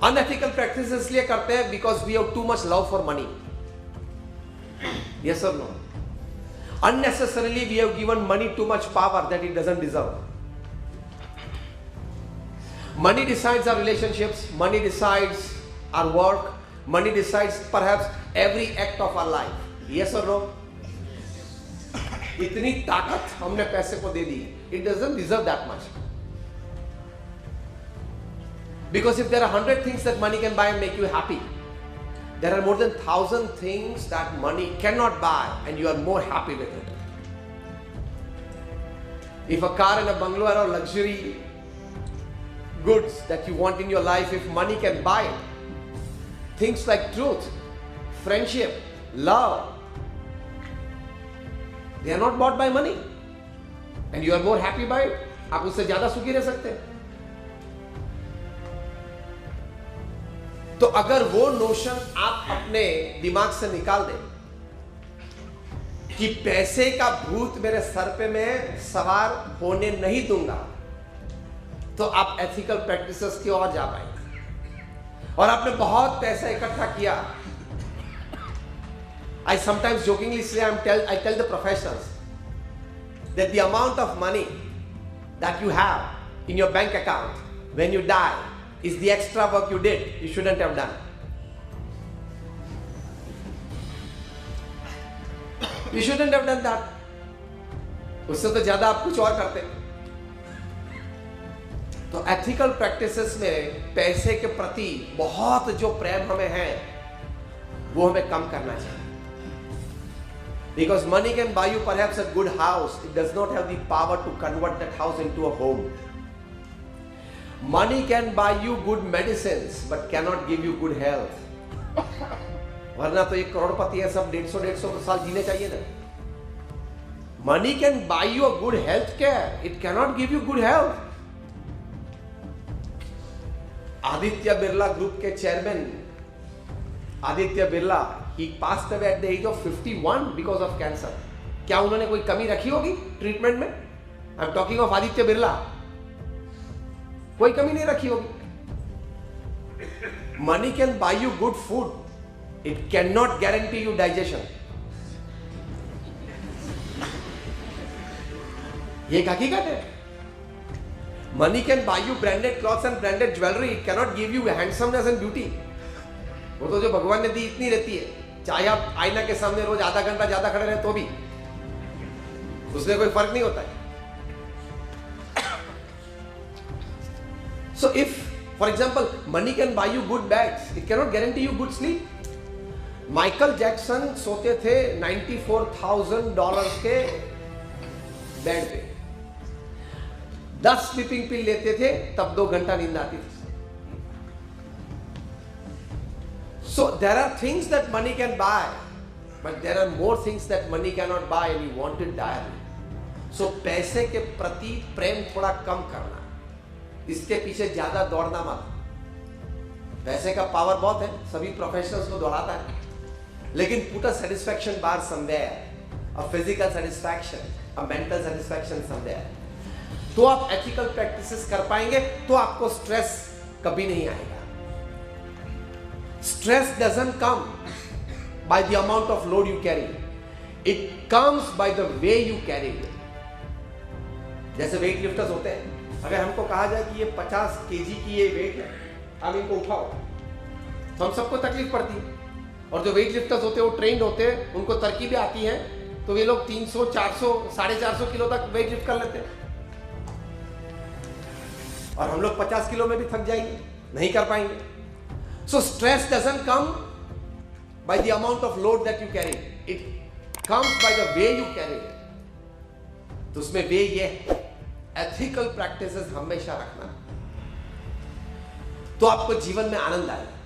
Unethical practice इसलिए करते हैं because we have too much love for money. Yes और no? Unnecessarily we have given money too much power that it doesn't deserve. Money decides our relationships, money decides our work, money decides perhaps every act of our life. Yes or no? इतनी ताकत हमने पैसे को दे दी. It doesn't deserve that much. Because if there are 100 things that money can buy and make you happy, there are more than 1,000 things that money cannot buy and you are more happy with it. If a car and a bungalow are luxury goods that you want in your life, if money can buy it, things like truth, friendship, love, they are not bought by money and you are more happy by it. आप उससे ज्यादा सुखी रह सकते हैं. तो अगर वो नोशन आप अपने दिमाग से निकाल दें कि पैसे का भूत मेरे सर पे मैं सवार होने नहीं दूंगा, तो आप एथिकल प्रैक्टिसेस की ओर जा पाएंगे. और आपने बहुत पैसा इकट्ठा किया. I sometimes jokingly say I tell the professionals that the amount of money that you have in your bank account when you die is the extra work you did. You shouldn't have done. You shouldn't have done that. उससे तो ज्यादा आप कुछ और करते. तो ethical practices में पैसे के प्रति बहुत जो प्रेम हमें है वो हमें कम करना चाहिए. Because money can buy you perhaps a good house, it does not have the power to convert that house into a home. Money can buy you good medicines but cannot give you good health. वरना तो एक करोड़पति है, सब 150 साल जीने चाहिए ना. Money can buy you a good health care, it cannot give you good health. Aditya Birla group के chairman Aditya Birla, he passed away at the age of 51 because of cancer. क्या उन्होंने कोई कमी रखी होगी ट्रीटमेंट में? I am talking of Aditya Birla. कोई कमी नहीं रखी होगी. Money can buy you good food, it can not guarantee you digestion. ये एक हकीकत है. Money can buy you branded clothes and branded jewellery, it can not give you handsomeness and beauty. वो तो जो भगवान ने दी इतनी रहती है, चाहे आप आईना के सामने रोज आधा घंटा ज्यादा खड़े रहे तो भी उसमें कोई फर्क नहीं होता है. So if, for example, money can buy you good bags, it cannot guarantee you good sleep. Michael Jackson सोते थे $94,000 के बेड पे. 10 स्लीपिंग पिल लेते थे, तब 2 घंटा नींद आती थी. So there are things that money can buy, but there are more things that money cannot buy and you want it direly. So पैसे के प्रति प्रेम थोड़ा कम करना, इसके पीछे ज्यादा दौड़ना मत. पैसे का पावर बहुत है, सभी प्रोफेशनल्स को दौड़ाता है, लेकिन put a satisfaction bar somewhere, a physical satisfaction, a mental satisfaction somewhere. तो आप एथिकल प्रैक्टिसेस कर पाएंगे, तो आपको स्ट्रेस कभी नहीं आएगा. Stress doesn't come by the amount of load you carry. It comes by the way you carry it. जैसे वेट लिफ्टर्स होते हैं, अगर हमको कहा जाए कि ये 50 kg की ये वेट है, आप इनको उठाओ, तो हम सबको तकलीफ पड़ती है. और जो वेट लिफ्टर्स होते हैं वो ट्रेंड होते हैं, उनको तरकीबें आती हैं, तो वे लोग 300, 400, 450 किलो तक वेट लिफ्ट कर लेते हैं. और हम लोग 50 किलो में भी थक जाएंगे, नहीं कर पाएंगे. So stress doesn't come by the amount of load that you carry. It comes by the way you carry it. तो उसमें वे ये ethical practices हमेशा रखना, तो आपको जीवन में आनंद आएगा.